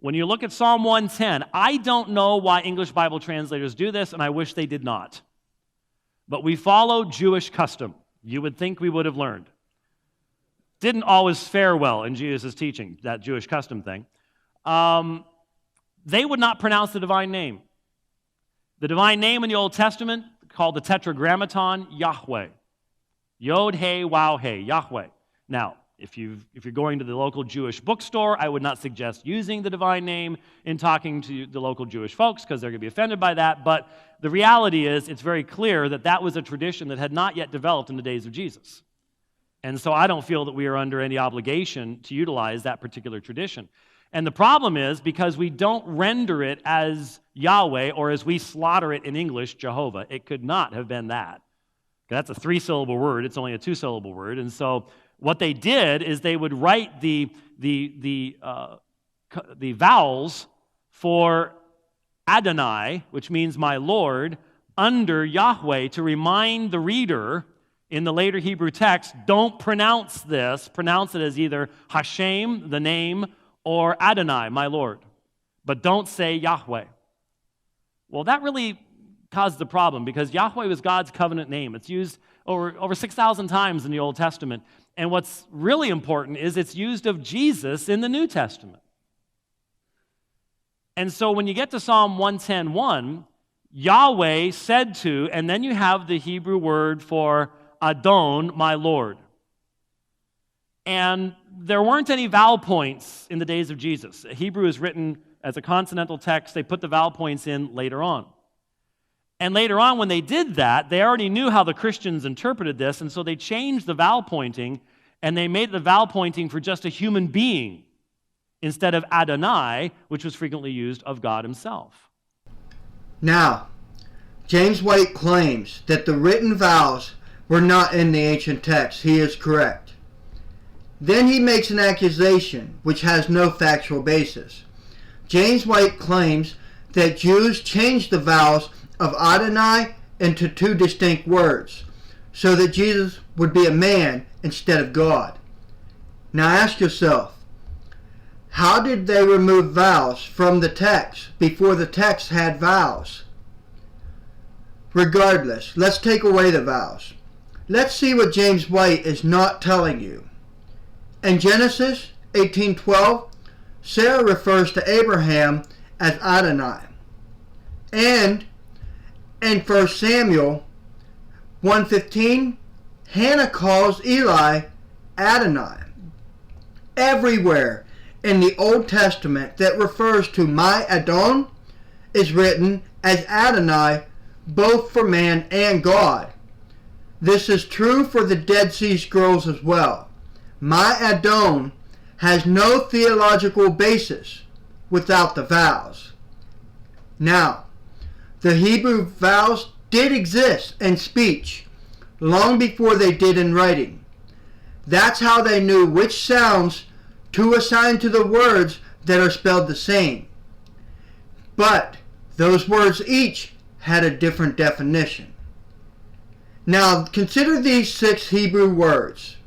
When you look at Psalm 110, I don't know why English Bible translators do this, and I wish they did not. But we follow Jewish custom. You would think we would have learned. Didn't always fare well in Jesus' teaching, that Jewish custom thing. They would not pronounce the divine name. The divine name in the Old Testament, called the Tetragrammaton, Yahweh. Yod, He, Waw, He, Yahweh. Now, if you're going to the local Jewish bookstore, I would not suggest using the divine name in talking to the local Jewish folks because they're going to be offended by that. But the reality is, it's very clear that that was a tradition that had not yet developed in the days of Jesus. And so I don't feel that we are under any obligation to utilize that particular tradition. And the problem is, because we don't render it as Yahweh, or as we slaughter it in English, Jehovah, it could not have been that. That's a 3-syllable word. It's only a 2-syllable word. And so what they did is they would write the vowels for Adonai, which means my Lord, under Yahweh to remind the reader in the later Hebrew text, don't pronounce this. Pronounce it as either Hashem, the name, or Adonai, my Lord. But don't say Yahweh. Well, that really caused the problem because Yahweh was God's covenant name. It's used over 6,000 times in the Old Testament. And what's really important is it's used of Jesus in the New Testament. And so when you get to Psalm 110:1, Yahweh said to, and then you have the Hebrew word for Adon, my Lord. And there weren't any vowel points in the days of Jesus. Hebrew is written as a consonantal text. They put the vowel points in later on. And later on, when they did that, they already knew how the Christians interpreted this, and so they changed the vowel pointing, and they made the vowel pointing for just a human being instead of Adonai, which was frequently used of God himself. Now, James White claims that the written vowels were not in the ancient text. He is correct. Then he makes an accusation which has no factual basis. James White claims that Jews changed the vowels of Adonai into 2 distinct words, so that Jesus would be a man instead of God. Now ask yourself, how did they remove vowels from the text before the text had vowels? Regardless, let's take away the vowels. Let's see what James White is not telling you. In Genesis 18:12, Sarah refers to Abraham as Adonai. And in 1 Samuel 1:15, Hannah calls Eli Adonai. Everywhere in the Old Testament that refers to my Adon is written as Adonai, both for man and God. This is true for the Dead Sea Scrolls as well. My Adon has no theological basis without the vowels. Now, the Hebrew vowels did exist in speech long before they did in writing. That's how they knew which sounds to assign to the words that are spelled the same. But those words each had a different definition. Now consider these 6 Hebrew words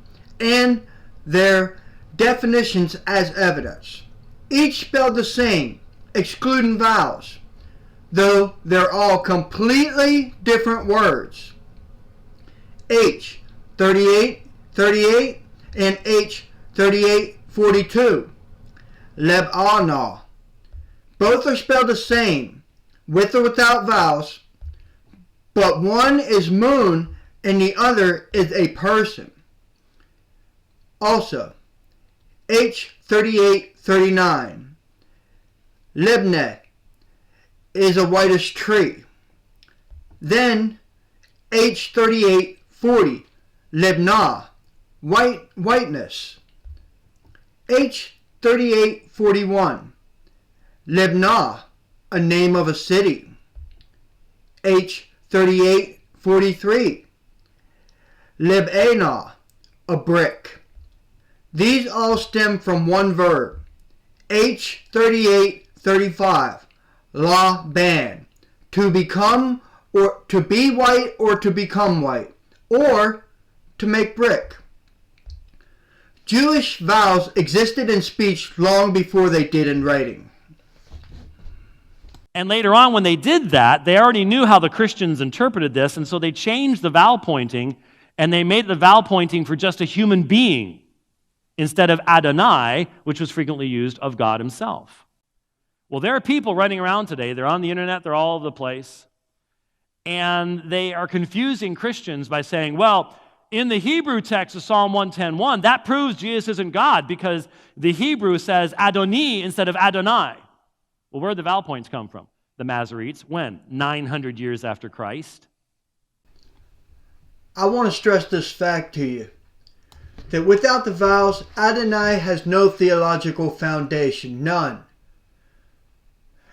and their definitions as evidence. Each spelled the same, excluding vowels, though they're all completely different words. H, 38:38 and H, 38:42. Lebanah. Both are spelled the same, with or without vowels, but one is moon and the other is a person. Also, H, 38:39. Libneh is a whitish tree. Then H, 38:40. Libnah, whiteness. H, 38:41. Libnah, a name of a city. H, 38:43. Lebanah, a brick. These all stem from one verb. H, 38:35. Laban, to become, or to be white, or to become white, or to make brick. Jewish vowels existed in speech long before they did in writing. And later on, when they did that, they already knew how the Christians interpreted this, and so they changed the vowel pointing, and they made the vowel pointing for just a human being instead of Adonai, which was frequently used of God himself. Well, there are people running around today. They're on the internet. They're all over the place. And they are confusing Christians by saying, well, in the Hebrew text of Psalm 110:1, that proves Jesus isn't God because the Hebrew says Adoni instead of Adonai. Well, where did the vowel points come from? The Masoretes. When? 900 years after Christ. I want to stress this fact to you, that without the vowels, Adonai has no theological foundation, none.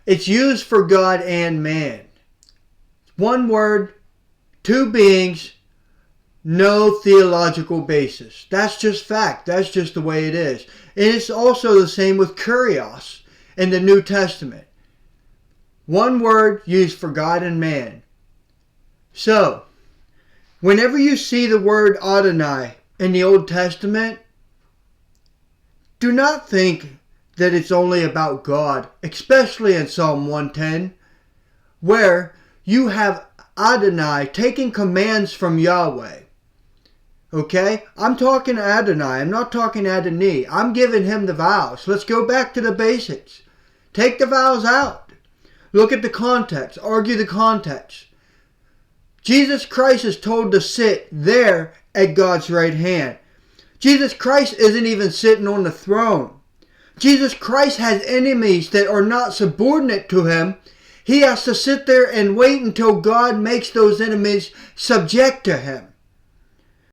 It's used for God and man. One word, two beings, no theological basis. That's just fact. That's just the way it is. And it's also the same with kurios in the New Testament. One word used for God and man. So, whenever you see the word Adonai in the Old Testament, do not think that it's only about God, especially in Psalm 110, where you have Adonai taking commands from Yahweh. Okay? I'm talking Adonai. I'm not talking Adoni. I'm giving him the vowels. Let's go back to the basics. Take the vowels out. Look at the context. Argue the context. Jesus Christ is told to sit there at God's right hand. Jesus Christ isn't even sitting on the throne. Jesus Christ has enemies that are not subordinate to him. He has to sit there and wait until God makes those enemies subject to him.